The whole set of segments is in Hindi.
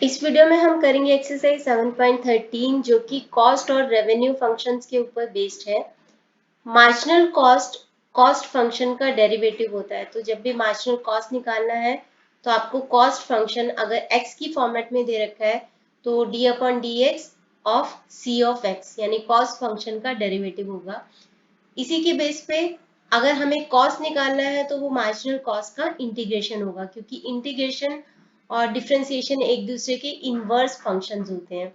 इस वीडियो में हम करेंगे एक्सरसाइज 7.13 जो कि कॉस्ट और रेवेन्यू फंक्शंस के ऊपर बेस्ड है। मार्जिनल कॉस्ट कॉस्ट फंक्शन का डेरिवेटिव होता है। तो जब भी मार्जिनल कॉस्ट निकालना है तो आपको कॉस्ट फंक्शन अगर x की फॉर्मेट में दे रखा है तो d upon d x of c of x यानी कॉस्ट फंक्शन का डेरिवेटिव होगा। इसी के बेस पे अगर हमें कॉस्ट निकालना है तो वो मार्जिनल कॉस्ट का इंटीग्रेशन होगा, क्योंकि इंटीग्रेशन और डिफरेंशिएशन एक दूसरे के इनवर्स फंक्शंस होते हैं।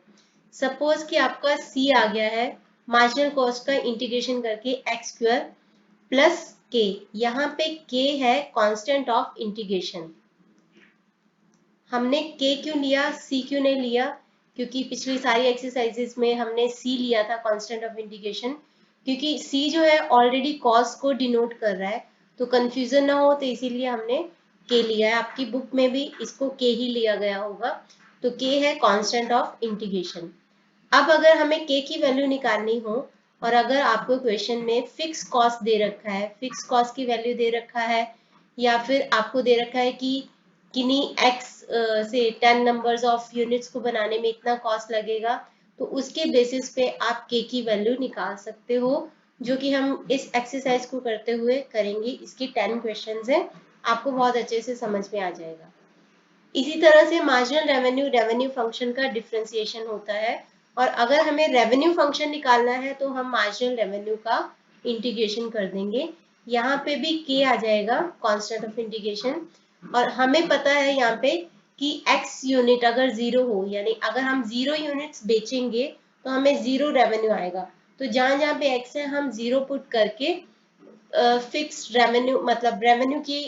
सपोज कि आपका c आ गया है, मार्जिनल कॉस्ट का इंटीग्रेशन करके एक्स स्क्वायर प्लस के, यहाँ पे k है कांस्टेंट ऑफ इंटीग्रेशन। हमने k क्यों लिया, c क्यों नहीं लिया? क्योंकि पिछली सारी एक्सरसाइजेस में हमने c लिया था कांस्टेंट ऑफ इंटीग्रेशन, क्योंकि c जो है ऑलरेडी कॉस्ट को डिनोट कर रहा है, तो कंफ्यूजन ना हो तो इसीलिए हमने k लिया है। आपकी बुक में भी इसको k ही लिया गया होगा, तो k है कांस्टेंट ऑफ इंटीग्रेशन। अब अगर हमें k की वैल्यू निकालनी हो और अगर आपको क्वेश्चन में फिक्स कॉस्ट दे रखा है, फिक्स कॉस्ट की वैल्यू दे रखा है, या फिर आपको दे रखा है कि किन्हीं x से 10 नंबर्स ऑफ यूनिट्स को बनाने में इतना कॉस्ट लगेगा, तो उसके बेसिस पे आप k की वैल्यू निकाल सकते हो, जो कि हम इस एक्सरसाइज को करते हुए करेंगे। इसकी 10 क्वेश्चंस हैं, आपको बहुत अच्छे से समझ में आ जाएगा। इसी तरह से मार्जिनल रेवेन्यू फंक्शन का डिफरेंशिएशन होता है, और अगर हमें रेवेन्यू फंक्शन निकालना है तो हम मार्जिनल रेवेन्यू का इंटीग्रेशन कर देंगे। यहाँ पे भी k आ जाएगा कांस्टेंट ऑफ इंटीग्रेशन, और हमें पता है यहाँ पे कि x यूनिट अगर जीरो हो, यानी अगर हम 0 यूनिट्स बेचेंगे तो हमें 0 रेवेन्यू आएगा। तो जहां जहां पे x है हम 0 पुट करके फिक्स्ड रेवेन्यू मतलब रेवेन्यू की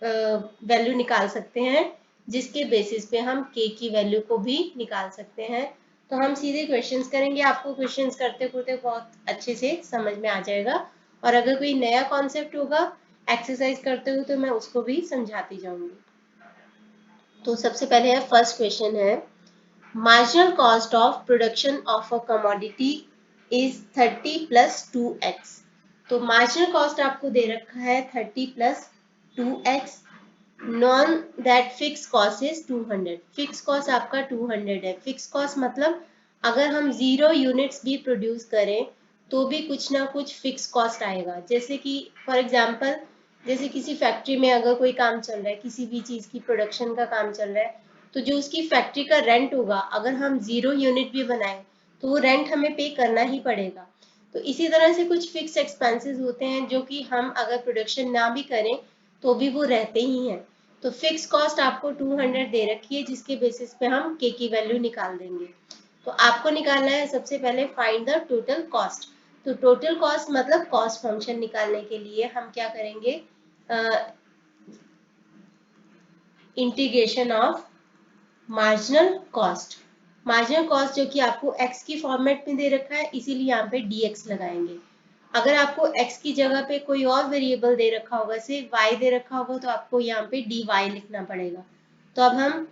वैल्यू निकाल सकते हैं, जिसके बेसिस पे हम k की वैल्यू को भी निकाल सकते हैं। तो हम सीधे क्वेश्चंस करेंगे, आपको क्वेश्चंस करते करते बहुत अच्छे से समझ में आ जाएगा, और अगर कोई नया कॉन्सेप्ट होगा एक्सरसाइज करते हुए तो मैं उसको भी समझाती जाऊंगी। तो सबसे पहले है फर्स्ट क्वेश्चन है, marginal cost of production of a commodity is 30 plus 2x। तो मार्जिनल कॉस्ट आपको दे रखा है 30 plus 2x, non that fix cost is 200। Fix cost आपका 200 है। फिक्स कॉस्ट मतलब अगर हम 0 यूनिट्स भी प्रोड्यूस करें तो भी कुछ ना कुछ फिक्स कॉस्ट आएगा। जैसे कि फॉर एग्जांपल, जैसे किसी फैक्ट्री में अगर कोई काम चल रहा है, किसी भी चीज की प्रोडक्शन का काम चल रहा है, तो जो उसकी फैक्ट्री का रेंट होगा, अगर हम 0 यूनिट भी बनाए तो वो रेंट हमें पे करना ही पड़ेगा। तो इसी तरह से कुछ फिक्स एक्सपेंसेस होते हैं जो कि हम अगर प्रोडक्शन ना भी करें तो भी वो रहते ही हैं। तो फिक्स कॉस्ट आपको 200 दे रखी है, जिसके बेसिस पे हम k की वैल्यू निकाल देंगे। तो आपको निकालना है सबसे पहले फाइंड द टोटल कॉस्ट। तो टोटल कॉस्ट मतलब कॉस्ट फंक्शन निकालने के लिए हम क्या करेंगे, integration of marginal cost. Marginal cost जो कि आपको x की फॉर्मेट में दे रखा है, इसीलिए यहाँ पे dx लगाएंगे। अगर आपको x की जगह पे कोई और वेरिएबल दे रखा होगा, सिर्फ y दे रखा होगा, तो आपको यहाँ पे dy लिखना पड़ेगा। तो अब हम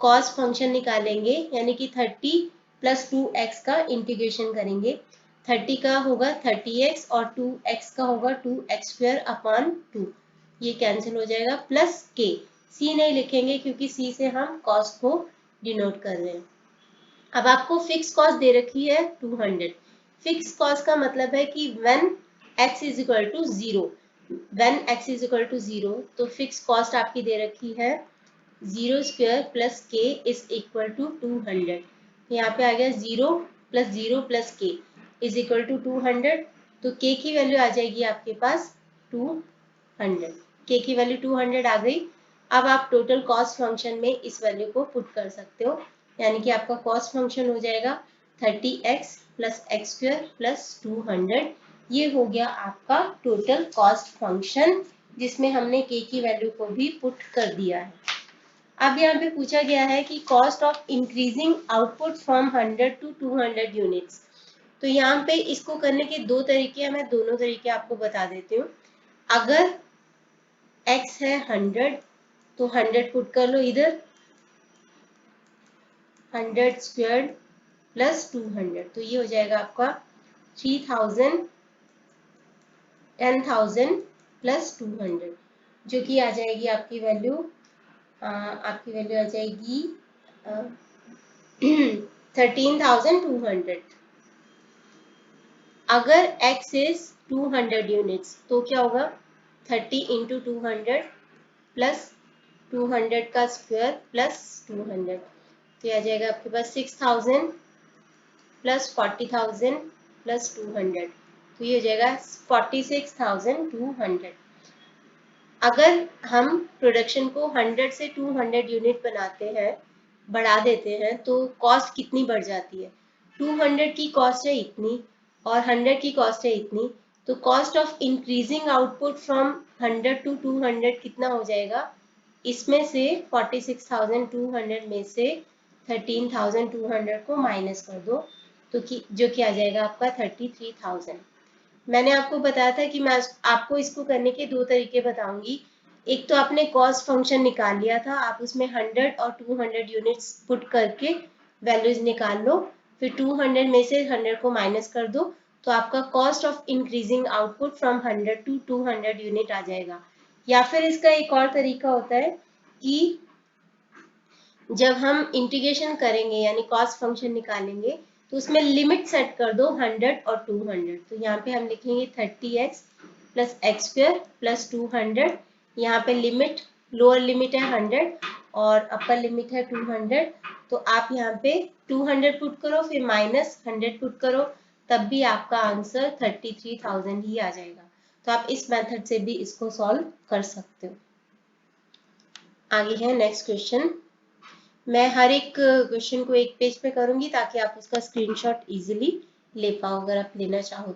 कॉस्ट फंक्शन निकालेंगे, यानी कि 30 प्लस 2x का इंटीग्रेशन करेंगे। 30 का होगा 30x और 2x का होगा 2x स्क्वायर अपॉन 2, ये कैंसिल हो जाएगा, प्लस k। c नहीं लिखेंगे क्योंकि c से हम कॉस्ट को डिनोट कर रहे हैं। अब आपको फिक्स कॉस्ट दे रखी है 200। फिक्स कॉस्ट का मतलब है कि when x is equal to 0, when x is equal to 0, तो फिक्स कॉस्ट आपकी दे रखी है 0 square plus k is equal to 200। यहाँ पे आ गया 0 plus 0 plus k is equal to 200। तो k की वैल्यू आ जाएगी आपके पास 200। k की वैल्यू 200 आ गई। अब आप टोटल कॉस्ट फंक्शन में इस वैल्यू को पुट कर सकते हो, यानी कि आपका कॉस्ट फंक्शन हो जाएगा 30x plus x square plus 200। ये हो गया आपका टोटल कॉस्ट फंक्शन, जिसमें हमने k की वैल्यू को भी पुट कर दिया है। अब यहाँ पे पूछा गया है कि cost of increasing output from 100 to 200 units. तो यहाँ पे इसको करने के दो तरीके हैं, मैं दोनों तरीके आपको बता देती हूँ। अगर x है 100 तो 100 पुट कर लो इधर, 100 स्क्वायर प्लस 200, तो ये हो जाएगा आपका 3000, 10,000 प्लस 200, जो कि आ जाएगी आपकी वैल्यू आ जाएगी 13,200। अगर x इज 200 यूनिट्स तो क्या होगा 30 इंटू 200 प्लस 200 का स्क्वायर प्लस 200, तो ये आ जाएगा आपके पास 6,000 प्लस 40,000 प्लस 200, तो ये हो जाएगा 46,200। अगर हम प्रोडक्शन को 100 से 200 यूनिट बनाते हैं, बढ़ा देते हैं, तो कॉस्ट कितनी बढ़ जाती है। 200 की कॉस्ट है इतनी और 100 की कॉस्ट है इतनी, तो cost of increasing output from 100 to 200 कितना हो जाएगा। इसमें से 46,200 में से 13,200 को माइनस कर दो, तो जो क्या आ जाएगा आपका 33,000। मैंने आपको बताया था कि मैं आपको इसको करने के दो तरीके बताऊंगी। एक तो आपने कॉस्ट फंक्शन निकाल लिया था, आप उसमें 100 और 200 यूनिट्स पुट करके वैल्यूज निकाल लो, फिर 200 में से 100 को माइनस कर दो, तो आपका cost of increasing output from 100 to 200 unit आ जाएगा। या फिर इसका एक और तरीका होता है कि जब हम इंटीग्रेशन करेंगे यानी कॉस्ट फंक्शन निकालेंगे, तो उसमें लिमिट सेट कर दो 100 और 200। तो यहाँ पे हम लिखेंगे 30x plus x square plus 200। यहाँ पे लिमिट, लोअर लिमिट है 100 और अपर लिमिट है 200, तो आप यहाँ पे 200 पुट करो फिर माइनस 100 पुट करो, तब भी आपका आंसर 33,000 ही आ जाएगा। तो आप इस मेथड से भी इसको सॉल्व कर सकते हो। आगे है नेक्स्ट क्वेश्चन। मैं हर एक क्वेश्चन को एक पेज पे करूंगी ताकि आप उसका स्क्रीनशॉट इजीली ले पाओ अगर आप लेना चाहो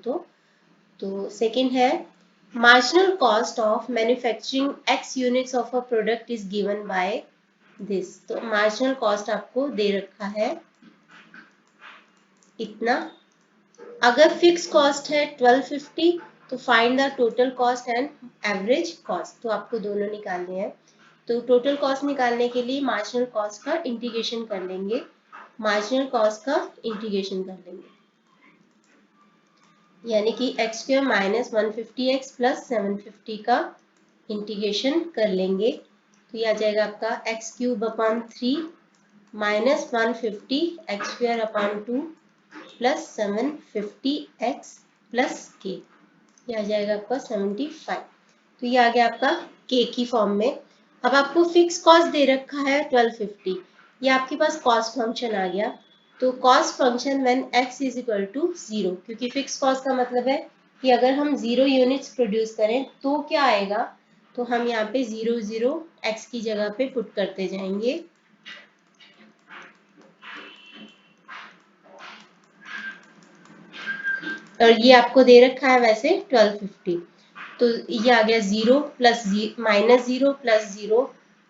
तो सेकंड है, marginal cost of manufacturing x units of a product is given by this. तो मार्जिनल कॉस्ट आपको दे रखा है इतना। अगर फिक्स कॉस्ट है 1250, तो find the total cost and average cost. तो आपको दोनों निकालने हैं। तो टोटल कॉस्ट निकालने के लिए मार्जिनल कॉस्ट का इंटीग्रेशन कर लेंगे, मार्जिनल कॉस्ट का इंटीग्रेशन कर लेंगे, यानी कि x square minus 150x plus 750 का इंटीग्रेशन कर लेंगे, तो ये आ जाएगा आपका x cube upon 3 minus 150 x square upon 2 plus 750x plus के, ये आ जाएगा आपका 75। तो ये आ गया आपका के की फॉर्म में। अब आपको फिक्स कॉस्ट दे रखा है 1250, ये आपके पास कॉस्ट फंक्शन आ गया। तो cost function when x is equal to 0, क्योंकि फिक्स कॉस्ट का मतलब है कि अगर हम 0 यूनिट्स प्रोड्यूस करें तो क्या आएगा, तो हम यहाँ पे 0 0 x की जगह पे पुट करते जाएंगे। और ये आपको दे रखा है वैसे 1250, तो ये आ गया 0 प्लस माइनस 0 प्लस 0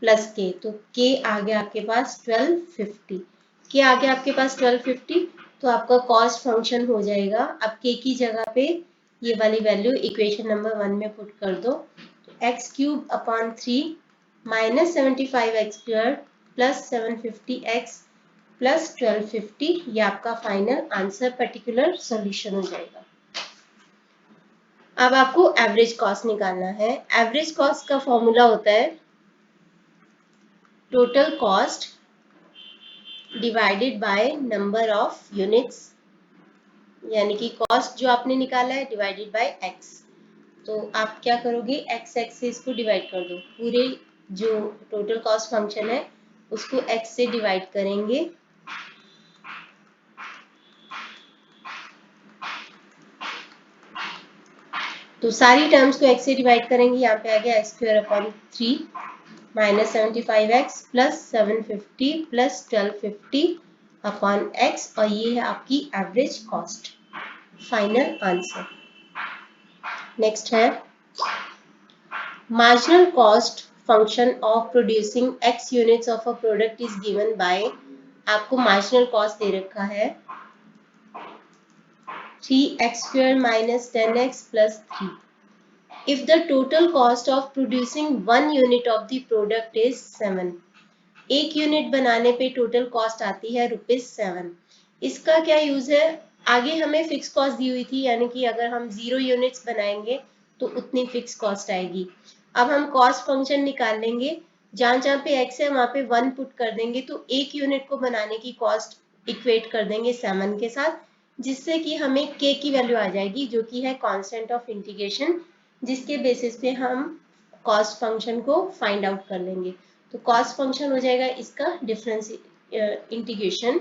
प्लस के, तो के आ गया आपके पास 1250। के आ गया आपके पास 1250, तो आपका कॉस्ट फंक्शन हो जाएगा। अब के की जगह पे ये वाली वैल्यू इक्वेशन नंबर 1 में पुट कर दो, तो x cube upon 3 minus 75x square plus 750x plus 1250, ये आपका फाइनल आंसर पर्टिकुलर सॉल्यूशन हो जाएगा। अब आपको एवरेज कॉस्ट निकालना है। एवरेज कॉस्ट का फॉर्मूला होता है total cost divided by number of units, यानी कि कॉस्ट जो आपने निकाला है डिवाइडेड बाय एक्स। तो आप क्या करोगे, एक्स से इसको डिवाइड कर दो, पूरे जो टोटल कॉस्ट फंक्शन है उसको एक्स से डिवाइड करेंगे, तो सारी टर्म्स को x से डिवाइड करेंगे। यहाँ पे आ गया x square upon 3 minus 75x plus 750 plus 1250 upon x, और ये है आपकी average cost, final answer. Next है marginal cost function of producing x units of a product is given by, आपको मार्जिनल कॉस्ट दे रखा है 3x square minus 10x plus 3। If the total cost of producing 1 unit of the product is 7, एक यूनिट बनाने पे टोटल कॉस्ट आती है ₹7। इसका क्या यूज है, आगे हमें फिक्स कॉस्ट दी हुई थी, यानी कि अगर हम 0 यूनिट्स बनाएंगे तो उतनी फिक्स कॉस्ट आएगी। अब हम कॉस्ट फंक्शन निकाल लेंगे, जहां जहां पे x है वहां पे 1 पुट कर देंगे, तो एक यूनिट को बनाने की कॉस्ट इक्वेट कर देंगे 7 के साथ, जिससे कि हमें k की वैल्यू आ जाएगी जो कि है कांस्टेंट ऑफ इंटीग्रेशन, जिसके बेसिस पे हम कॉस्ट फंक्शन को फाइंड आउट कर लेंगे। तो कॉस्ट फंक्शन हो जाएगा इसका डिफरेंस इंटीग्रेशन,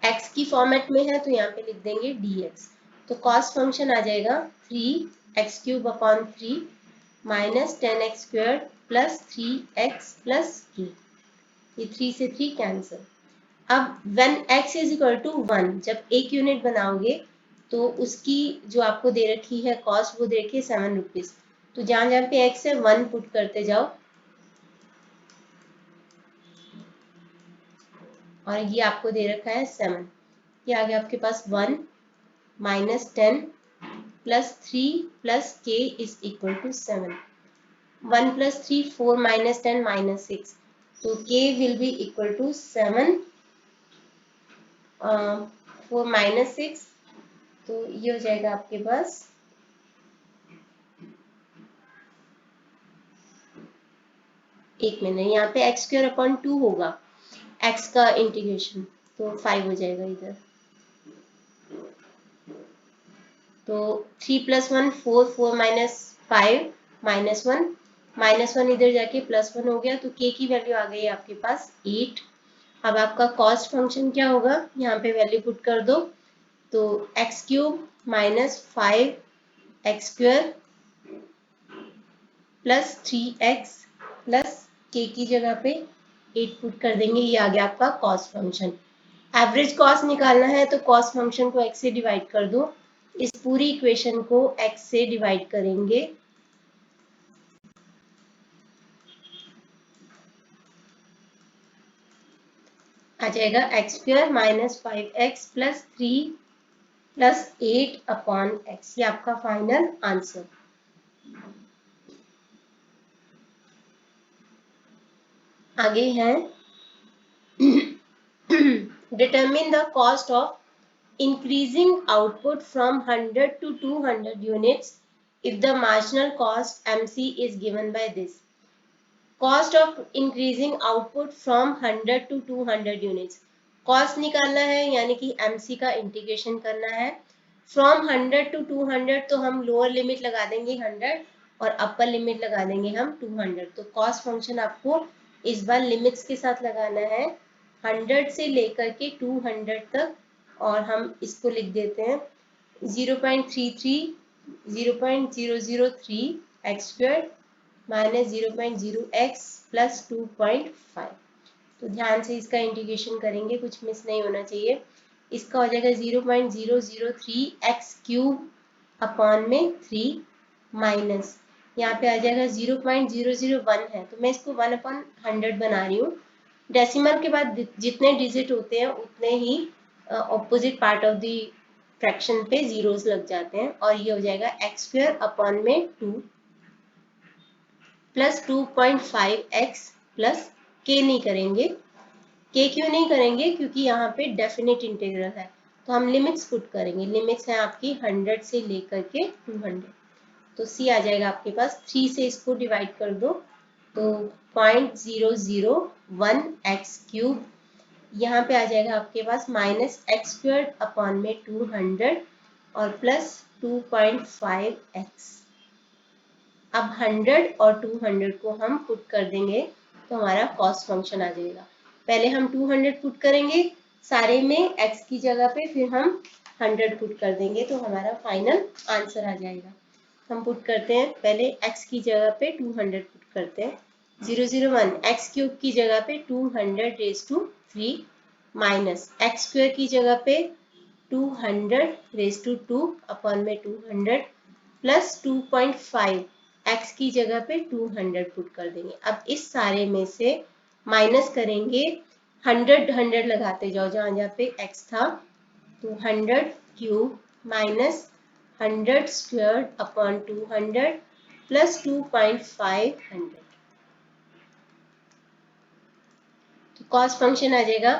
x की फॉर्मेट में है तो यहाँ पे लिख देंगे dx। तो कॉस्ट फंक्शन आ जाएगा 3x³ upon 3 minus 10x² plus 3x plus k, ये 3 से 3 कैंसिल। अब when x is equal to 1, जब एक यूनिट बनाओगे तो उसकी जो आपको दे रखी है कॉस्ट, वो दे रखी है 7 रुपीज। तो जहां जहां पे x है 1 पुट करते जाओ, और ये आपको दे रखा है 7, ये आ गया आपके पास 1 minus 10 plus 3 plus k is equal to 7। 1 प्लस 3 4 माइनस 10 माइनस 6, तो k will be equal to 7 4 minus 6, तो ये हो जाएगा आपके पास एक मिनट, यहाँ पे x² अपॉन 2 होगा x का इंटीग्रेशन, तो 5 हो जाएगा इधर। तो 3 प्लस 1 4, 4 माइनस 5 माइनस 1 इधर जाके प्लस 1 हो गया, तो k की वैल्यू आ गई आपके पास 8। अब आपका कॉस्ट फंक्शन क्या होगा, यहाँ पे वैल्यू पुट कर दो, तो x³ minus 5x² plus 3x plus k की जगह पे 8 पुट कर देंगे, ये आ गया आपका कॉस्ट फंक्शन। एवरेज कॉस्ट निकालना है तो कॉस्ट फंक्शन को x से डिवाइड कर दो, इस पूरी इक्वेशन को x से डिवाइड करेंगे, आ जाएगा x² minus 5x plus 3 plus 8 upon x, ये आपका फाइनल आंसर। आगे है determine the cost of increasing output from 100 to 200 units if the marginal cost MC is given by this. Cost of increasing output from 100 to 200 units. Cost निकालना है यानी कि MC का इंटीग्रेशन करना है। From 100 to 200 तो हम लोअर लिमिट लगा देंगे 100 और अपर लिमिट लगा देंगे हम 200। तो कॉस्ट फंक्शन आपको इस बार लिमिट्स के साथ लगाना है 100 से लेकर के 200 तक, और हम इसको लिख देते हैं 0.33 0.003 x² माइनस 0.0x प्लस 2.5। तो ध्यान से इसका इंटीग्रेशन करेंगे, कुछ मिस नहीं होना चाहिए। इसका हो जाएगा 0.003 x³ अपॉन में 3 माइनस यहाँ पे आ जाएगा 0.001 है, तो मैं इसको 1/100 बना रही हूँ। डेसिमल के बाद जितने डिजिट होते हैं उतने ही opposite part of the fraction पे जीरोस लग जाते हैं, और ये हो जाएगा x² अपॉन में 2 प्लस 2.5x प्लस k नहीं करेंगे। k क्यों नहीं करेंगे, क्योंकि यहाँ पे डेफिनेट इंटीग्रल है, तो हम लिमिट्स पुट करेंगे। लिमिट्स है आपकी 100 से लेकर के 200, तो c आ जाएगा आपके पास। 3 से इसको डिवाइड कर दो तो 0.001 x³ यहाँ पे आ जाएगा आपके पास माइनस x² अपॉन में 200 और प्लस 2.5x। अब 100 और 200 को हम पुट कर देंगे तो हमारा कॉस्ट फंक्शन आ जाएगा। पहले हम 200 पुट करेंगे सारे में x की जगह पे, फिर हम 100 पुट कर देंगे, तो हमारा फाइनल आंसर आ जाएगा। हम पुट करते हैं, पहले x की जगह पे 200 पुट करते हैं, 001 x³ की जगह पे 200 रेज टू 3 माइनस x² की जगह पे 200 रेज टू 2 अपॉन में 200 प्लस 2.5 x की जगह पे 200 पुट कर देंगे। अब इस सारे में से माइनस करेंगे, 100 लगाते जाओ जहां जहां पे x था, तो 100³ माइनस 100² अपॉन 200 प्लस 2.500, तो कॉस्ट फंक्शन आ जाएगा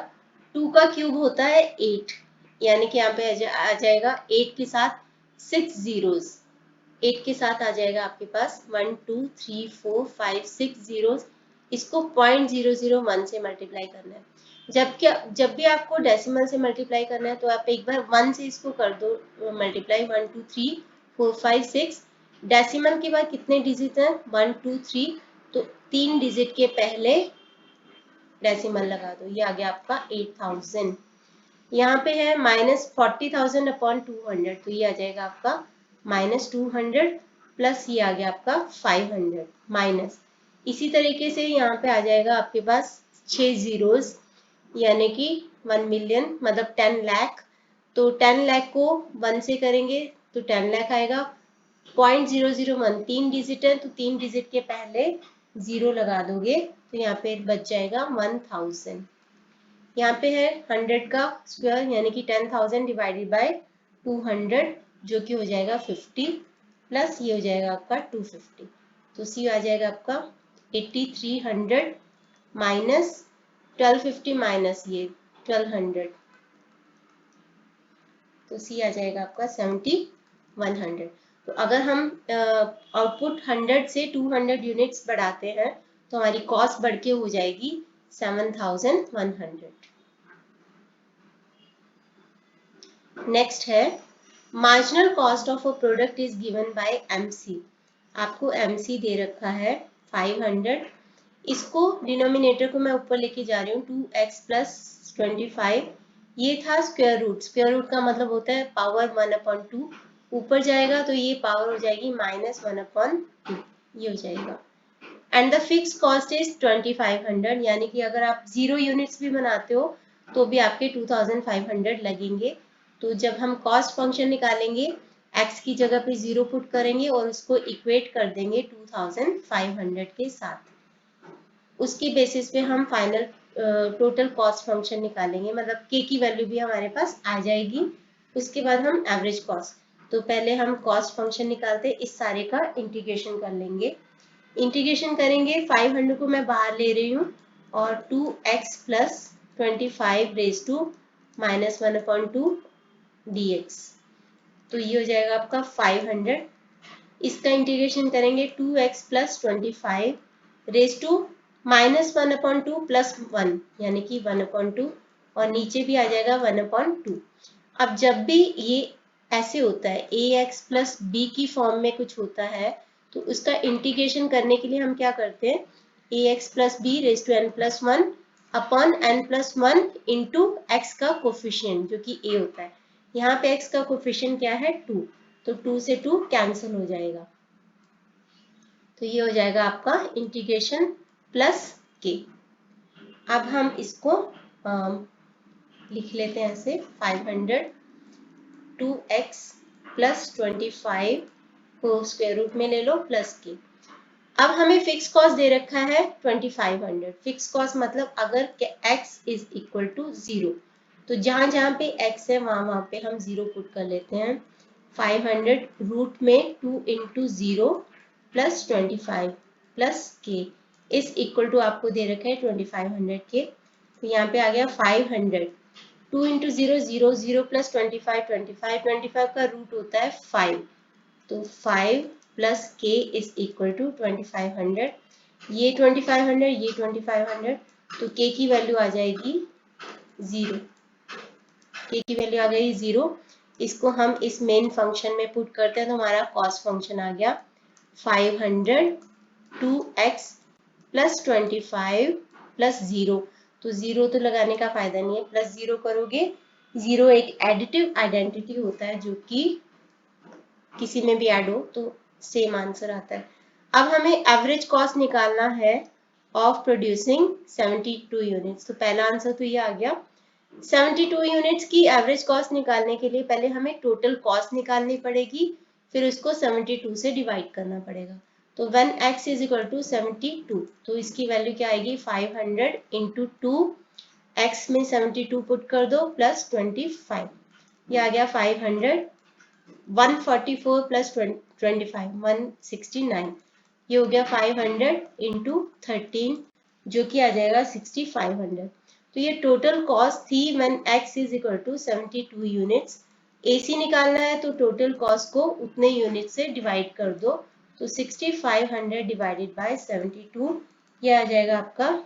2 का क्यूब होता है 8, यानी कि यहाँ पे आ जाएगा 8 के साथ 6 जीरोस, 8 के साथ आ जाएगा आपके पास 1 2 3 4 5 6 जीरोस, इसको 0.001 से मल्टीप्लाई करना है। जब भी आपको डेसिमल से मल्टीप्लाई करना है तो आप एक बार 1 से इसको कर दो मल्टीप्लाई, 1 2 3 4 5 6। डेसिमल के बाद कितने डिजिट हैं? 1 2 3, तो 3 डिजिट के पहले डेसिमल लगा दो, ये आ गया आपका 8000। यहाँ पे है -40,000 अपॉन 200, तो ये आ जाएगा आपका -200 प्लस ये आ गया आपका 500 माइनस। इसी तरीके से यहाँ पे आ जाएगा आपके पास 6 जीरोस, यानी कि 1 मिलियन मतलब 10 लाख। तो 10 लाख को 1 से करेंगे तो 10 लाख आएगा। 0.001 3 डिजिट है, तो 3 डिजिट के पहले 0 लगा दोगे तो यहाँ पे बच जाएगा 1000। यहाँ पे है 100 का स्क्वायर, यानी कि 10,000 डिवाइडेड बाय 200, जो कि हो जाएगा 50 प्लस ये हो जाएगा आपका 250। तो सी आ जाएगा आपका 8300 माइनस 1250 माइनस ये 1200, तो सी आ जाएगा आपका 7100। तो अगर हम आउटपुट 100 से 200 यूनिट्स बढ़ाते हैं तो हमारी कॉस्ट बढ़ के हो जाएगी 7100। नेक्स्ट है marginal cost of a product is given bye MC। आपको MC दे रखा है 500। इसको डिनोमिनेटर को मैं ऊपर लेके जा रही हूँ 2x प्लस 25। ये था स्क्वायर रूट। स्क्वायर रूट का मतलब होता है पावर 1/2। ऊपर जाएगा तो ये पावर हो जाएगी -1/2, ये हो जाएगा। And the fix cost is 2500, यानी कि अगर आप 0 यूनिट्स भी बनाते हो तो भी आपके 2500 लगेंगे। तो जब हम कॉस्ट फंक्शन निकालेंगे x की जगह पे 0 पुट करेंगे और उसको इक्वेट कर देंगे 2500 के साथ। उसकी बेसिस पे हम फाइनल टोटल कॉस्ट फंक्शन निकालेंगे, मतलब k की वैल्यू भी हमारे पास आ जाएगी। उसके बाद हम एवरेज कॉस्ट। तो पहले हम कॉस्ट फंक्शन निकालते, इस सारे का इंटीग्रेशन कर लेंगे। इंटीग्रेशन करेंगे, 500 को मैं बाहर ले रही हूँ और 2x plus 25 raise to -1/2 dx, तो ये हो जाएगा आपका 500। इसका इंटीग्रेशन करेंगे 2x plus 25 raise to -1/2 plus 1, यानी कि 1/2, और नीचे भी आ जाएगा 1/2। अब जब भी ये ऐसे होता है ax प्लस b की फॉर्म में कुछ होता है तो उसका इंटीग्रेशन करने के लिए हम क्या करते हैं, ax plus b raise to n+1 upon n+1 into x का कोफिशिएंट जो कि a होता है। यहाँ पे x का कोफिशिएंट क्या है 2, तो 2 से 2 कैंसिल हो जाएगा, तो ये हो जाएगा आपका इंटीग्रेशन प्लस k। अब हम इसको लिख लेते हैं ऐसे 500 2x प्लस 25 को स्क्वायर रूट में ले लो प्लस k। अब हमें फिक्स कॉस्ट दे रखा है 2500। फिक्स कॉस्ट मतलब अगर x इज इक्वल टू 0, तो जहां जहां पे x है वहां वहां पे हम 0 पुट कर लेते हैं। 500 रूट में 2 into 0 plus 25 plus k is equal to आपको दे रखा है 2500 के, तो यहाँ पे आ गया 500। 2 इंटू 0 0 0 प्लस 25 25 का रूट होता है 5, तो 5 plus k is equal to 2500। ये 2500 ये 2500, तो k की वैल्यू आ जाएगी 0। k की वैल्यू आ गई 0। इसको हम इस मेन फंक्शन में पुट करते हैं तो हमारा कॉस्ट फंक्शन आ गया 500 2x प्लस 25 प्लस 0। तो 0 तो लगाने का फायदा नहीं है, प्लस 0 करोगे। 0 एक एडिटिव आइडेंटिटी होता है जो कि किसी में भी ऐड हो तो सेम आंसर आता है। अब हमें एवरेज कॉस्ट निकालना है ऑफ प्रोड्यूसिंग 72 यूनिट्स। तो पहला आंसर तो ये आ गया। 72 यूनिट्स की एवरेज कॉस्ट निकालने के लिए पहले हमें टोटल कॉस्ट निकालनी पड़ेगी, फिर उसको 72 से डिवाइड करना पड़ेगा। तो when x is equal to 72, तो इसकी वैल्यू क्या आएगी 500 इंटू 2, x में 72 पुट कर दो प्लस 25, ये आ गया 500। 144 प्लस 25 169, ये हो गया 500 इंटू 13, जो कि आ जाएगा 6500। तो ये टोटल कॉस्ट थी when x is equal to 72 units. AC निकालना है तो टोटल कॉस्ट को उतने यूनिट से डिवाइड कर दो, तो 6500 डिवाइडेड बाय 72 ये आ जाएगा आपका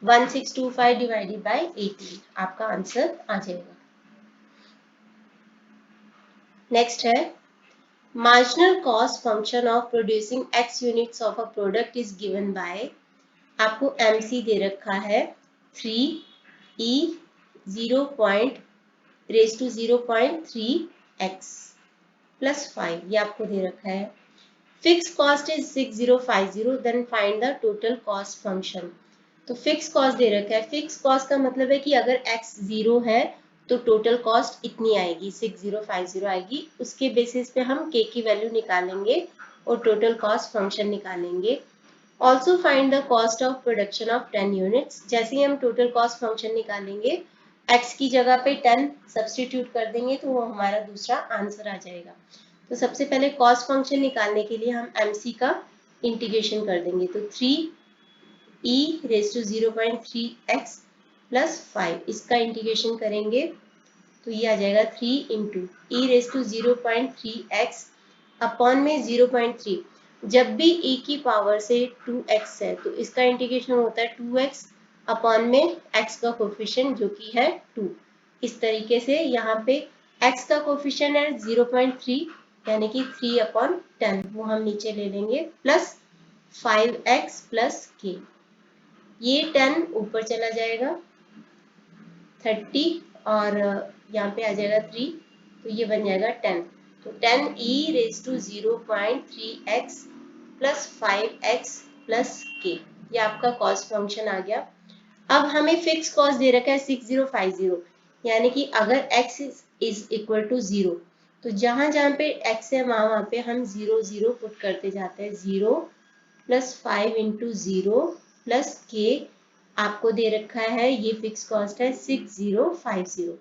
1625 डिवाइडेड बाय 18, आपका आंसर आ जाएगा। नेक्स्ट है marginal cost function of producing x units of a product is given by, आपको MC दे रखा है 3e 0.3x प्लस 5, ये आपको दे रखा है। Fix cost is 6050, then find the total cost function. तो फिक्स कॉस्ट दे रखा है, फिक्स कॉस्ट का मतलब है कि अगर x 0 है तो टोटल कॉस्ट इतनी आएगी 6050 आएगी, उसके बेसिस पे हम k की वैल्यू निकालेंगे और टोटल कॉस्ट फंक्शन निकालेंगे। Also find the cost of production of 10 units, जैसे ही हम टोटल कॉस्ट फंक्शन निकालेंगे x की जगह पे 10 सब्सटीट्यूट कर देंगे तो वो हमारा दूसरा आंसर आ जाएगा। तो सबसे पहले कॉस्ट फंक्शन निकालने के लिए हम MC का इंटीग्रेशन कर देंगे, तो 3e raise to 0.3x plus 5, इसका इंटीग्रेशन करेंगे तो ये आ जाएगा 3 into e raise to 0.3x upon में 0.3। जब भी e की पावर से 2x है तो इसका इंटीग्रेशन होता है 2x अपॉन में x का कोफिशिएंट जो कि है 2। इस तरीके से यहाँ पे x का कोफिशिएंट है 0.3 यानी कि 3/10, वो हम नीचे ले लेंगे, प्लस 5x प्लस k, ये 10 ऊपर चला जाएगा 30 और यहाँ पे आ जाएगा 3, तो ये बन जाएगा 10। तो 10e raise to 0.3x plus 5x plus k, ये आपका कॉस्ट फंक्शन आ गया। अब हमें फिक्स कॉस्ट दे रखा है 6050, यानी कि अगर x इज इक्वल टू 0 तो जहां जहां पे x है वहां पे हम 0 0 पुट करते जाते हैं। 0 प्लस 5 इंटू 0 प्लस k, आपको दे रखा है ये फिक्स कॉस्ट है 6050,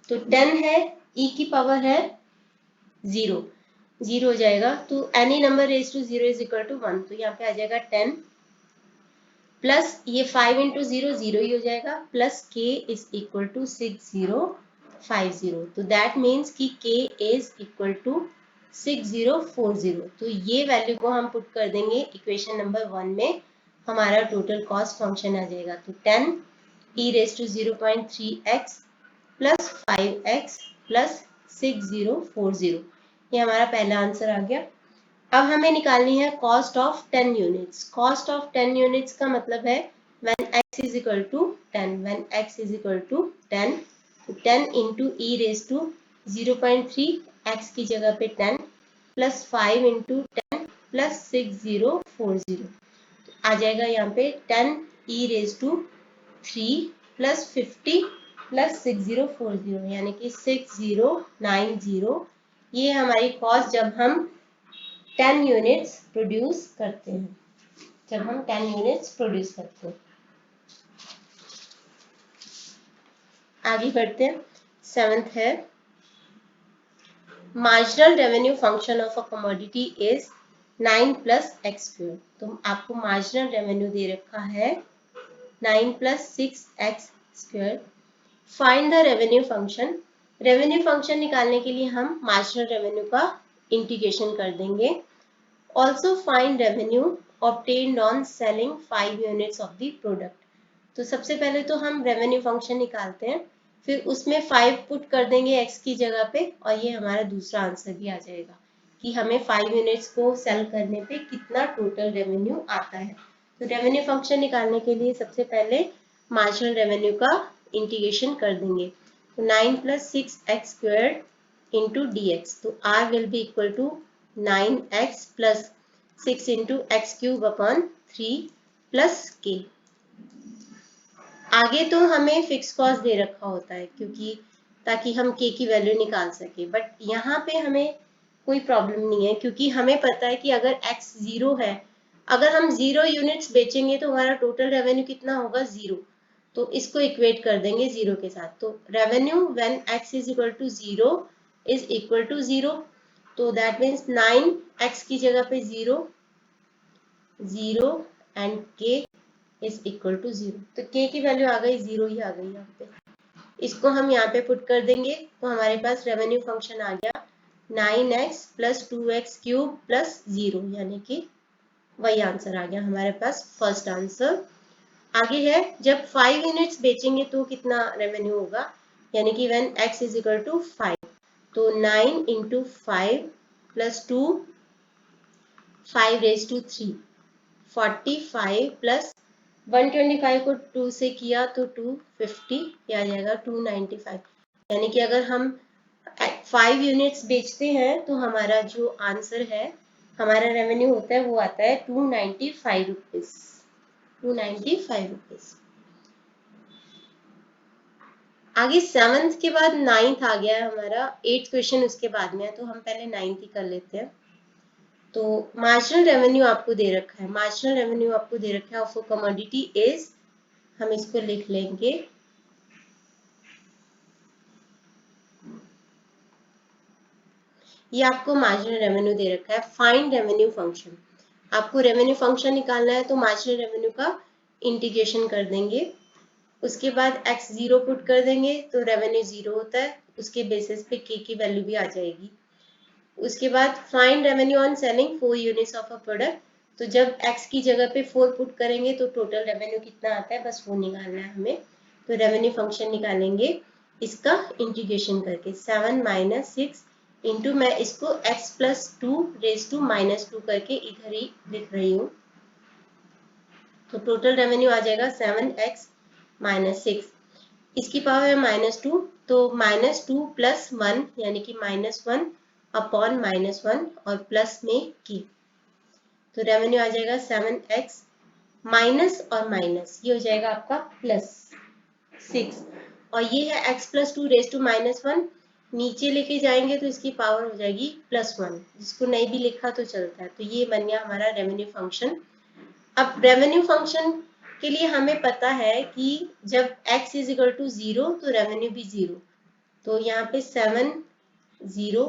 तो 10 है, e की पावर है 0 0 हो जाएगा, तो any number raise to 0 is equal to 1, तो यहाँ पे आ जाएगा 10 प्लस ये 5 इंटू 0 0 ही हो जाएगा, plus k is equal to 6050, तो दैट मीन्स कि k इज इक्वल टू 6040, तो ये वैल्यू को हम पुट कर देंगे इक्वेशन नंबर 1 में, हमारा टोटल कॉस्ट फंक्शन आ जाएगा। तो 10 e raise to 0.3x plus 5x plus 6040, ये हमारा पहला आंसर आ गया। अब हमें निकालनी है cost of 10 units. Cost of 10 units का मतलब है when x is equal to 10, when x is equal to 10, तो 10 into e raise to 0.3, x की जगह पे 10 प्लस 5 इंटू 10 प्लस 6040, आ जाएगा यहाँ पे 10 ई रेज टू 3 प्लस 50 प्लस 6040, यानी कि 6090, ये हमारी कॉस्ट जब हम 10 यूनिट्स प्रोड्यूस करते हैं, जब हम 10 यूनिट्स प्रोड्यूस करते हैं। आगे बढ़ते हैं। 7th है marginal revenue function of a commodity is 9 plus x square, तो आपको मार्जिनल रेवेन्यू दे रखा है 9 plus 6x square. Find the revenue function. Revenue function निकालने के लिए हम मार्जिनल रेवेन्यू का इंटीग्रेशन कर देंगे। Also find revenue obtained on selling 5 units of the product. तो सबसे पहले तो हम रेवेन्यू फंक्शन निकालते हैं, फिर उसमें 5 पुट कर देंगे x की जगह पे, और ये हमारा दूसरा आंसर भी आ जाएगा कि हमें 5 यूनिट्स को सेल करने पे कितना टोटल रेवेन्यू आता है। तो रेवेन्यू फंक्शन निकालने के लिए सबसे पहले मार्जिनल रेवेन्यू का इंटीग्रेशन कर देंगे। तो 9 plus 6x square into dx, तो r will be equal to 9x plus 6 into x cube upon 3 plus k। आगे तो हमें फिक्स कॉस्ट दे रखा होता है क्योंकि ताकि हम k की वैल्यू निकाल सके, बट यहाँ पे हमें कोई प्रॉब्लम नहीं है क्योंकि हमें पता है कि अगर x 0 है, अगर हम 0 यूनिट्स बेचेंगे तो हमारा टोटल रेवेन्यू कितना होगा 0, तो इसको इक्वेट कर देंगे 0 के साथ। तो revenue when x is equal to 0 is equal to 0, तो दैट मीन्स 9x की जगह पे 0 0 and k is equal to 0, तो k की वैल्यू आ गई 0 ही आ गई यहाँ पे। इसको हम यहाँ पे पुट कर देंगे तो हमारे पास रेवेन्यू फंक्शन आ गया 9x plus 2x cube plus 0, यानी कि वही आंसर आ गया हमारे पास फर्स्ट आंसर। आगे है जब 5 यूनिट्स बेचेंगे तो कितना रेवेन्यू होगा, यानी कि when x is equal to 5, तो 9 into 5 plus 2 5 raise to 3 45 plus 125 को 2 से किया तो 250, या आ जाएगा 295, यानी कि अगर हम 5 यूनिट्स बेचते हैं तो हमारा जो आंसर है, हमारा रेवेन्यू होता है वो आता है 295 रुपीज, 295 रुपीज। आगे 7th के बाद 9th आ गया है हमारा, 8th क्वेश्चन उसके बाद में है, तो हम पहले 9th ही कर लेते हैं। तो मार्जिनल रेवेन्यू आपको दे रखा है, मार्जिनल रेवेन्यू आपको दे रखा है ऑफ अ कमोडिटी इज, हम इसको लिख लेंगे ये आपको मार्जिनल रेवेन्यू दे रखा है। फाइंड रेवेन्यू फंक्शन, आपको रेवेन्यू फंक्शन निकालना है तो मार्जिनल रेवेन्यू का इंटीग्रेशन कर देंगे, उसके बाद x 0 पुट कर देंगे तो रेवेन्यू 0 होता है, उसके बेसिस पे k की वैल्यू भी आ जाएगी। उसके बाद find revenue on selling 4 units of a product, तो जब x की जगह पे 4 पुट करेंगे तो टोटल रेवेन्यू कितना आता है, बस वो निकालना है हमें। तो रेवेन्यू फंक्शन निकालेंगे इसका इंटीग्रेशन करके, 7 माइनस 6 इंटू, मैं इसको x plus 2 raise to minus 2 करके इधर ही लिख रही हूँ, तो टोटल रेवेन्यू आ जाएगा 7x माइनस 6, इसकी पावर है -2, तो -2 प्लस 1 यानी कि -1 अपॉन -1 और प्लस में की, तो रेवेन्यू आ जाएगा 7x माइनस और माइनस, ये हो जाएगा आपका प्लस 6, और ये है x प्लस 2 रेज टू -1, नीचे लेके जाएंगे तो इसकी पावर हो जाएगी +1, जिसको नहीं भी लिखा तो चलता है। तो ये बन गया हमारा रेवेन्यू फंक्शन। अब रेवेन्यू फंक्शन के लिए हमें पता है कि जब x इज इक्वल टू 0 तो रेवेन्यू भी 0, तो यहाँ पे 7 0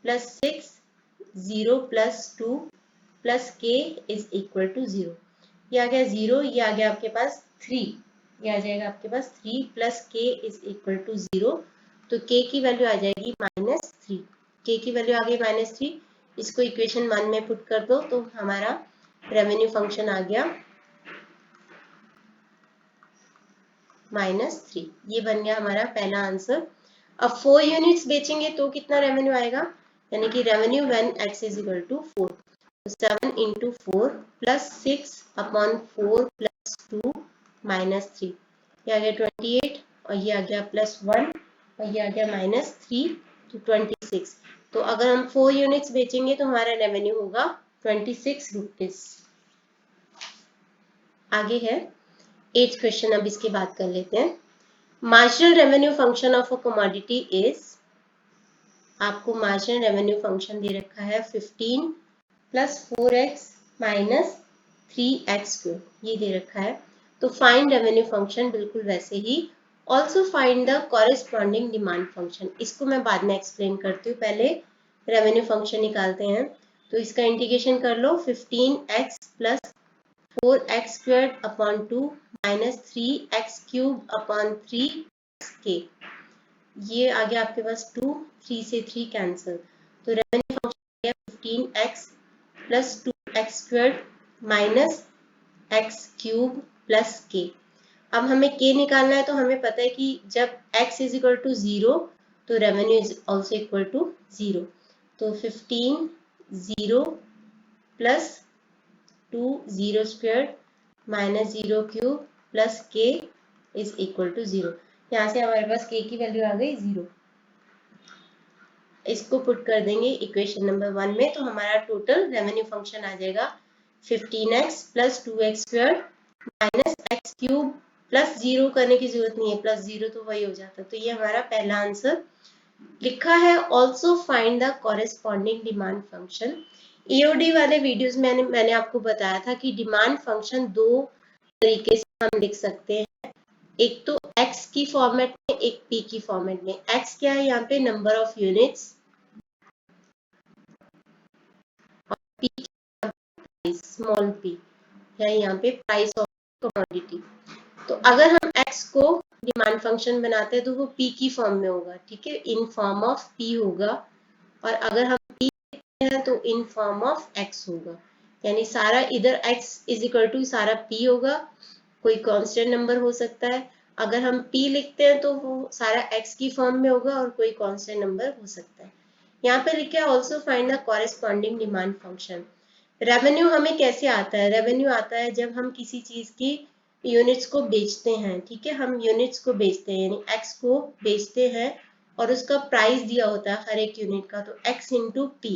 plus 6 0 plus 2 plus k is equal to 0, ये आ गया 0, ये आ गया आपके पास 3, ये आ जाएगा आपके पास 3 plus k is equal to 0, तो k की वैल्यू आ जाएगी -3, k की वैल्यू आ गई -3, इसको इक्वेशन 1 में पुट कर दो तो हमारा रेवेन्यू फंक्शन आ गया -3, ये बन गया हमारा पहला आंसर। अब 4 यूनिट्स बेचेंगे तो कितना रेवेन्यू आएगा, यानी कि revenue when x is equal to 4, तो 7 into 4 plus 6 upon 4 plus 2 minus 3, ये आ गया 28, और ये आ गया +1, और ये आ गया -3, तो 26, तो अगर हम 4 यूनिट्स बेचेंगे तो हमारा रेवेन्यू होगा 26 रुपीज। आगे है 8th क्वेश्चन, अब इसकी बात कर लेते हैं। Marginal revenue function of a commodity is, आपको मार्जिनल रेवेन्यू फंक्शन दे रखा है 15 plus 4x minus 3x cube, ये दे रखा है, तो फाइंड रेवेन्यू फंक्शन बिल्कुल वैसे ही। Also find the corresponding demand function, इसको मैं बाद में एक्सप्लेन करती हूँ, पहले रेवेन्यू फंक्शन निकालते हैं। तो इसका इंटीग्रेशन कर लो, 15x plus 4x squared upon 2 minus 3x cube upon 3k, ये आ गया आपके पास 2, 3 से 3 कैंसिल, तो revenue function 15x plus 2x squared minus x cube plus k। अब हमें k निकालना है, तो हमें पता है कि जब x इज इक्वल टू 0 तो revenue is also equal to 0, तो 15 0 plus 2 0 square minus 0 cube plus k is equal to 0, यहाँ से हमारे पास k की वैल्यू आ गई 0, इसको पुट कर देंगे इक्वेशन नंबर 1 में, तो हमारा टोटल रेवेन्यू फंक्शन आ जाएगा 15x plus 2x square minus x cube plus 0 करने की जरूरत नहीं है, प्लस 0 तो वही हो जाता, तो ये हमारा पहला आंसर लिखा है। Also find the corresponding demand function, EOD वाले वीडियोस में मैंने आपको बताया था कि डिमांड फंक्शन दो तरीके से हम लिख सकते हैं, एक तो x की फॉर्मेट में, एक p की फॉर्मेट में। x क्या है यहाँ पे, नंबर ऑफ यूनिट्स, और p स्मॉल p, या यहाँ पे प्राइस ऑफ कमोडिटी। तो अगर हम x को डिमांड फंक्शन बनाते हैं तो वो पी की फॉर्म में होगा, ठीक है, इन फॉर्म ऑफ पी होगा। और अगर हम पी लिखते हैं तो इन फॉर्म ऑफ एक्स होगा, यानी सारा इधर एक्स इज इक्वल टू सारा पी होगा, कोई कांस्टेंट नंबर हो सकता है। अगर हम p लिखते हैं तो वो सारा x की फॉर्म में होगा और कोई कांस्टेंट नंबर हो सकता है। यहाँ पे लिखा है also find the corresponding demand function. Revenue हमें कैसे आता है? रेवेन्यू आता है जब हम किसी चीज की यूनिट्स को बेचते हैं, ठीक है, हम यूनिट्स को बेचते हैं यानी x को बेचते हैं और उसका प्राइस दिया होता है हर एक यूनिट का, तो x इंटू पी,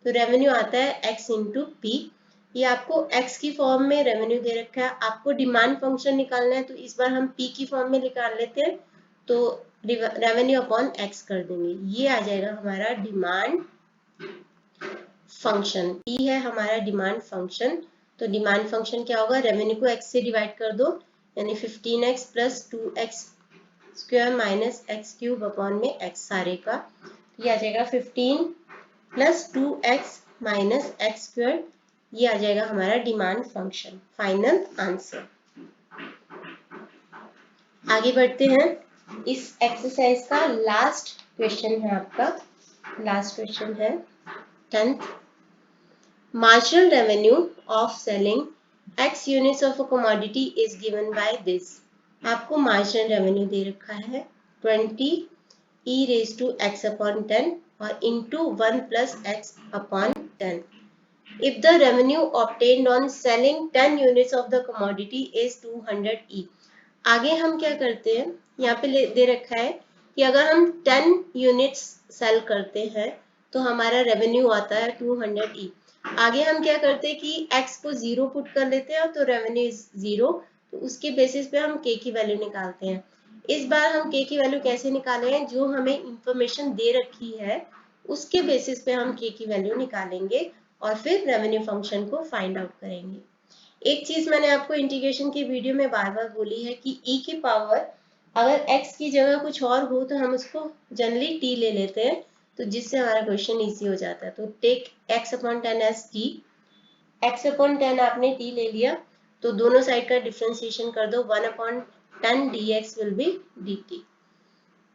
तो रेवेन्यू आता है x इंटू पी। ये आपको x की फॉर्म में रेवेन्यू दे रखा है, आपको डिमांड फंक्शन निकालना है तो इस बार हम p की फॉर्म में निकाल लेते हैं, तो रेवेन्यू अपॉन x कर देंगे, ये आ जाएगा हमारा डिमांड फंक्शन। p है हमारा डिमांड फंक्शन, तो डिमांड फंक्शन क्या होगा, रेवेन्यू को x से डिवाइड कर दो, यानी 15x plus 2x square minus x cube upon में x सारे का, ये आ जाएगा 15 plus 2x minus x square, ये आ जाएगा हमारा डिमांड फंक्शन। Final answer. आगे बढ़ते हैं, इस एक्सरसाइज का लास्ट क्वेश्चन है आपका, लास्ट क्वेश्चन है 10th। Marginal revenue of selling x units of a commodity is given by this. आपको मार्जिनल रेवेन्यू दे रखा है 20 e raised to x upon 10 और into 1 plus x upon 10. If the revenue obtained on selling 10 units of the commodity is 200 e. आगे हम क्या करते हैं, यहाँ पे दे रखा है कि अगर हम 10 यूनिट्स सेल करते हैं तो हमारा रेवेन्यू आता है 200 e। आगे हम क्या करते हैं कि x को 0 पुट कर लेते हैं तो रेवेन्यू इज 0, तो उसके बेसिस पे हम k की वैल्यू निकालते हैं। इस बार हम k की वैल्यू कैसे निकाले हैं, जो हमें इंफॉर्मेशन दे रखी है उसके बेसिस पे हम k की वैल्यू निकालेंगे और फिर रेवेन्यू फंक्शन को फाइंड आउट करेंगे। एक चीज मैंने आपको इंटीग्रेशन की वीडियो में बार बार बोली है कि e की पावर अगर x की जगह कुछ और हो तो हम उसको जनरली t ले लेते हैं, तो जिससे हमारा क्वेश्चन इजी हो जाता है। तो take x upon 10 as t, x upon 10 आपने t ले लिया तो दोनों साइड का डिफ्रेंसिएशन कर दो, 1 upon 10 dx will be dt,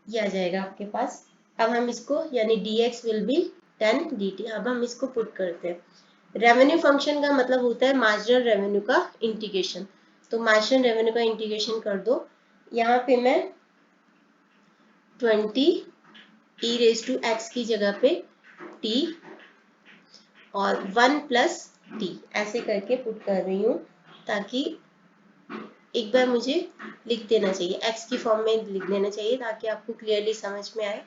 ये आ जाएगा आपके पास। अब हम इसको यानी dx विल बी 10 dt, अब हम इसको पुट करते हैं। रेवेन्यू फंक्शन का मतलब होता है मार्जिनल रेवेन्यू का इंटीग्रेशन, तो मार्जिनल रेवेन्यू का इंटीग्रेशन कर दो। यहाँ पे मैं 20 e रेज टू x की जगह पे t और 1 प्लस t ऐसे करके पुट कर रही हूँ, ताकि एक बार मुझे लिख देना चाहिए, x की फॉर्म में लिख देना चाहिए ताकि आपको क्लियरली समझ में आए।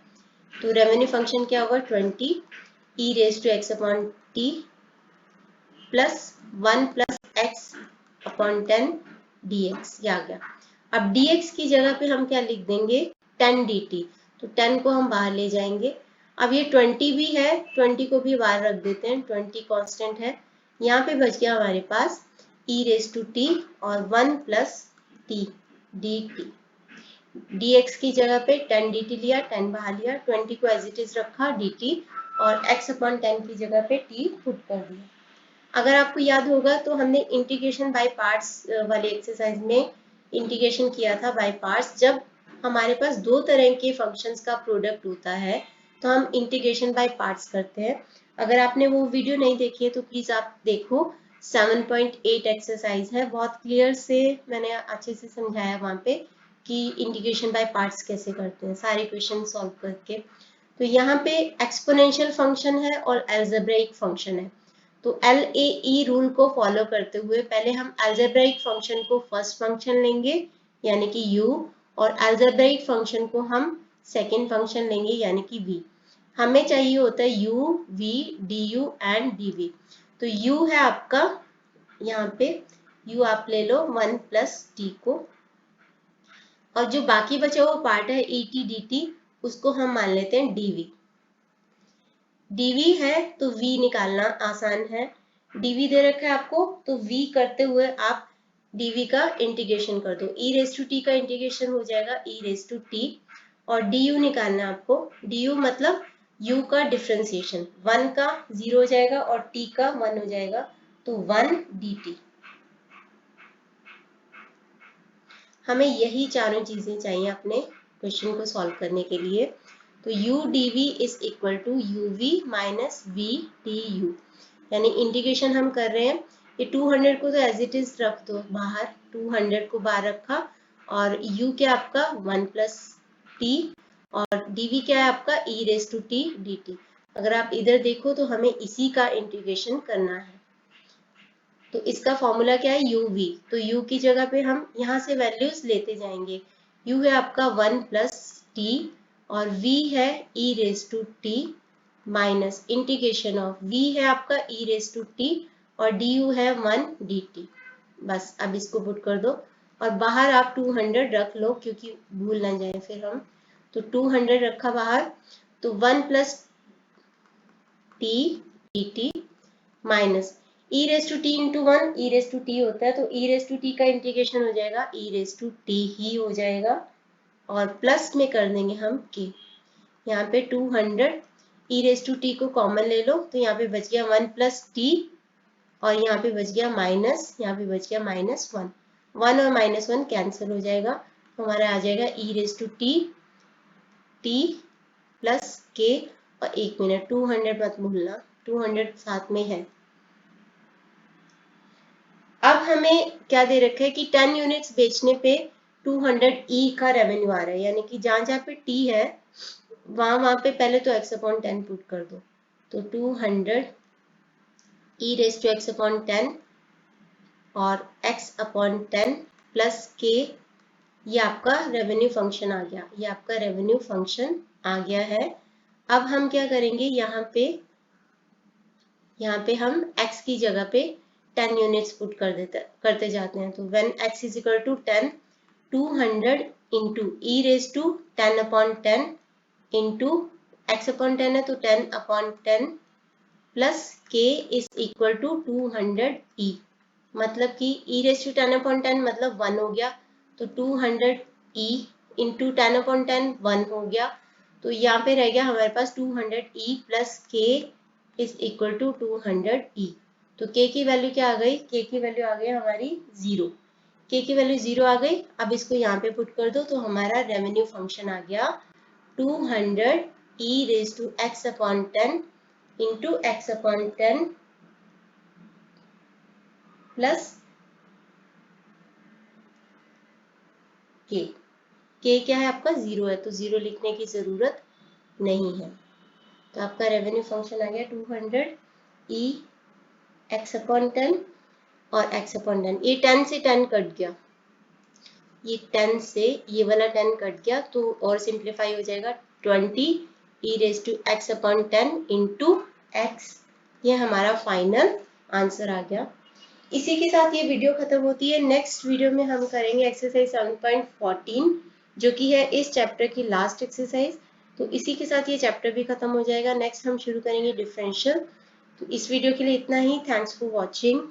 तो रेवेन्यू फंक्शन क्या होगा, 20 e रेज टू x अपॉन t plus 1 plus x upon 10 dx, ये आ गया। अब dx की जगह पे हम क्या लिख देंगे, 10 dt, तो 10 को हम बाहर ले जाएंगे। अब ये 20 भी है, 20 को भी बाहर रख देते हैं, 20 कांस्टेंट है। यहाँ पे बच गया हमारे पास e रेज टू t और 1 प्लस t dt। dx की जगह पे 10 dt लिया, 10 बाहर लिया, 20 को एज इट इज रखा dt और x अपॉन 10 की जगह पे t पुट कर दिया। अगर आपको याद होगा तो हमने इंटीग्रेशन बाय पार्ट्स वाले एक्सरसाइज में इंटीग्रेशन किया था बाय पार्ट्स। जब हमारे पास दो तरह के फंक्शंस का प्रोडक्ट होता है तो हम इंटीग्रेशन बाय पार्ट्स करते हैं। अगर आपने वो वीडियो नहीं देखी है तो प्लीज आप देखो, 7.8 एक्सरसाइज है, बहुत क्लियर से मैंने अच्छे से समझाया वहां पे कि इंटीग्रेशन बाय पार्ट्स कैसे करते हैं, सारे क्वेश्चन सॉल्व करके। तो यहाँ पे एक्सपोनेंशियल फंक्शन है और अलजेब्रिक फंक्शन है, तो LAE रूल को फॉलो करते हुए पहले हम अलजेब्रिक फंक्शन को फर्स्ट फंक्शन लेंगे यानी कि u, और अलजेब्रिक फंक्शन को हम सेकंड फंक्शन लेंगे यानी कि v। हमें चाहिए होता है u, v, du and dv। तो u है आपका, यहाँ पे u आप ले लो 1 प्लस t को, और जो बाकी बचा हुआ पार्ट है et dt उसको हम मान लेते हैं dv। dv है तो v निकालना आसान है, dv दे रखा है आपको तो v करते हुए आप dv का इंटीग्रेशन कर दो, e रेज टू t का इंटीग्रेशन हो जाएगा e रेज टू t, और du निकालना आपको, du मतलब u का डिफरेंशिएशन, 1 का 0 हो जाएगा और t का 1 हो जाएगा, तो 1 dt। हमें यही चारों चीजें चाहिए अपने क्वेश्चन को सॉल्व करने के लिए। तो u dv is equal to uv minus v du, यानी इंटीग्रेशन हम कर रहे हैं। ये 200 को तो एज इट इज रख दो बाहर, 200 को बाहर रखा, और u क्या आपका 1 प्लस टी, और dv क्या है आपका e raise to t dt। अगर आप इधर देखो तो हमें इसी का इंटीग्रेशन करना है। तो इसका फॉर्मूला क्या है uv, तो u की जगह पे हम यहाँ से वैल्यूज लेते जाएंगे। u है आपका 1 प्लस टी, और v है e raise to t minus integration of v है आपका e रेस टू टी और du है 1 dt। बस अब इसको पुट कर दो, और बाहर आप 200 रख लो क्योंकि भूल ना जाए फिर हम। तो 200 रखा बाहर, तो 1 plus t dt minus e raise to t into 1, e raise to t होता है तो e रेस टू टी का इंटीग्रेशन हो जाएगा e रेस टू टी ही हो जाएगा, और प्लस में कर देंगे हम k। यहाँ पे 200 e रेस टू टी को कॉमन ले लो, तो यहाँ पे बच गया 1 प्लस टी, और यहाँ पे बच गया माइनस, यहाँ पे बच गया -1। 1 और -1 कैंसिल हो जाएगा, तो हमारा आ जाएगा e raise to t t plus k। और 1 मिनट, 200 मत भूलना, 200 साथ में है। अब हमें क्या दे रखा है कि 10 यूनिट्स बेचने पे 200 ई का रेवेन्यू आ रहा है, यानी कि जहां जहां पे टी है वहां पे पहले तो x अपॉन 10 पुट कर दो। तो 200 ई रेस टू x अपॉन 10 और x अपॉन 10 प्लस के, ये आपका रेवेन्यू फंक्शन आ गया, ये आपका रेवेन्यू फंक्शन आ गया है। अब हम क्या करेंगे, यहाँ पे हम x की जगह पे 10 यूनिट्स पुट करते जाते हैं। तो when x is equal to 10, 200 into e raise to 10 upon 10 into x upon 10 है तो 10 upon 10 plus k is equal to 200 e, मतलब कि e रेस टू 10 अपॉन 10 मतलब 1 हो गया, तो 200 ई इंटू 10 अपॉन 10 1 हो गया। तो यहाँ पे रह गया हमारे पास 200 e plus k is equal to 200 e. तो k की वैल्यू क्या आ गई, k की वैल्यू आ गई हमारी 0, k की वैल्यू 0 आ गई। अब इसको यहाँ पे पुट कर दो, तो हमारा रेवेन्यू फंक्शन आ गया 200 e raise to x upon 10 into x upon 10 plus k। k क्या है आपका 0 है, तो 0 लिखने की जरूरत नहीं है। तो आपका रेवेन्यू फंक्शन आ गया 200 ई x अपॉन 10 और x अपॉन 10। ये 10 से 10 कट गया, ये 10 से ये वाला 10 कट गया, तो और सिंप्लीफाई हो जाएगा 20 e raise to x upon 10 into x। ये हमारा फाइनल आंसर आ गया। इसी के साथ ये वीडियो खत्म होती है। नेक्स्ट वीडियो में हम करेंगे एक्सरसाइज 7.14 जो कि है इस चैप्टर की लास्ट एक्सरसाइज। तो इसी के साथ ये चैप्टर भी खत्म हो जाएगा। नेक्स्ट हम शुरू करेंगे डिफरेंशियल। तो इस वीडियो के लिए इतना ही। Thanks for watching.